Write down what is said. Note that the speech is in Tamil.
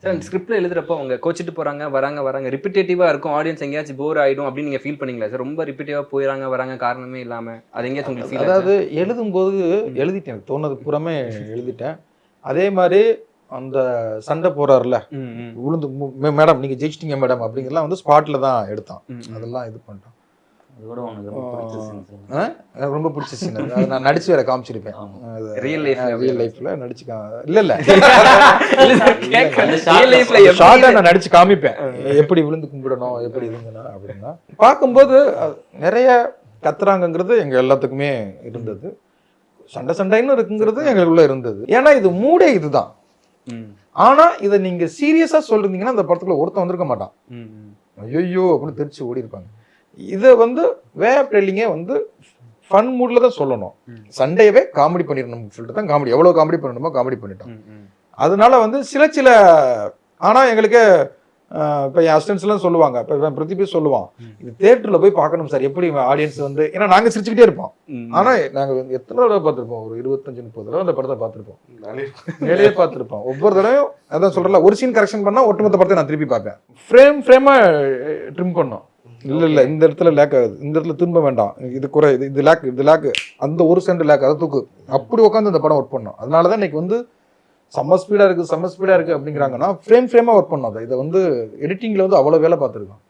சார் அந்த ஸ்கிரிப்ட்ல எழுதுறப்போ அவங்க கோச்சிட்டு போறாங்க வராங்க ரிப்பிட்டேட்டிவா இருக்கும், ஆடியன்ஸ் எங்கேயாச்சும் போர் ஆயிடும் அப்படின்னு நீங்க ஃபீல் பண்ணீங்களா சார்? ரொம்ப ரிப்பிட்டேட்டிவா போயிறாங்க வராங்க காரணமே இல்லாம அது எங்கேயாச்சும் உங்களுக்கு ஃபீல் அதாவது எழுதும்போது எழுதிட்டேன், எனக்கு தோணுது புறமே எழுதிட்டேன். அதே மாதிரி அந்த சண்டை போறாருல உளுந்து மேடம் நீங்க ஜெயிச்சிட்டீங்க மேடம் அப்படிங்கிறலாம் வந்து ஸ்பாட்ல தான் எடுத்தான். அதெல்லாம் இது பண்ணிட்டோம். அதோட உனக்கு ரொம்ப பிடிச்ச சீன் அது. நான் நடிச்சு வேற காமிச்சிருப்பேன். ரியல் லைஃப்ல நடிச்சு இல்ல ஷார்ட்டா நான் நடிச்சு காமிப்பேன் எப்படி விழுந்து கும்பிடணும் எப்படி இதுங்கண்ணா அப்படின்னா. பார்க்கும்போது நிறைய கத்துறாங்கிறது எங்க எல்லாத்துக்குமே இருந்தது. சண்டைன்னு இருக்குங்கிறது எங்களுக்குள்ள இருந்தது. ஏன்னா இது மூடே இதுதான். ஆனா இதை நீங்க சீரியஸா சொல்றீங்கன்னா அந்த படத்துக்குள்ள ஒருத்தன் வந்திருக்க மாட்டான். ஐயோ அப்படின்னு தெரிச்சு ஓடி இருப்பாங்க. இதை வந்து வே ஆஃப் டெல்லிங்கே வந்து ஃபன் மூட்ல தான் சொல்லணும். சண்டேவே காமெடி பண்ணிடணும் சொல்லிட்டு தான் காமெடி எவ்வளவு காமெடி பண்ணணுமோ காமெடி பண்ணிட்டோம். அதனால வந்து சில ஆனா எங்களுக்கு இப்போ என் அசிஸ்டன்ஸ்லாம் சொல்லுவாங்க, இப்போ பிரதீபே சொல்லுவான், இது தியேட்டர்ல போய் பார்க்கணும் சார் எப்படி ஆடியன்ஸ் வந்து, ஏன்னா நாங்க சிரிச்சுக்கிட்டே இருப்போம். ஆனா நாங்க எத்தனை தடவை பார்த்துருப்போம், ஒரு 25-30 தடவை அந்த படத்தை பார்த்துருப்போம், மேலேயே பார்த்துருப்போம். ஒவ்வொரு தடவையும் அதான் சொல்றல, ஒரு சீன் கரெக்ஷன் பண்ணா ஒட்டுமொத்த படத்தை நான் திருப்பி பார்ப்பேன். ஃப்ரேமா ட்ரிம் பண்ணோம். இல்ல இந்த இடத்துல லேக் ஆகுது, இந்த இடத்துல திரும்ப வேண்டாம், இது குறை, இது லேக், அந்த ஒரு சென்ட் லேக், அதை தூக்கு, அப்படி உட்காந்து இந்த படம் ஒர்க் பண்ணோம். அதனாலதான் இன்னைக்கு வந்து செம்ம ஸ்பீடா இருக்கு அப்படிங்கிறாங்கன்னா ஃப்ரேமா ஒர்க் பண்ணோம். இதை வந்து எடிட்டிங்ல வந்து அவ்வளவு வேலை பார்த்துருக்கோம்.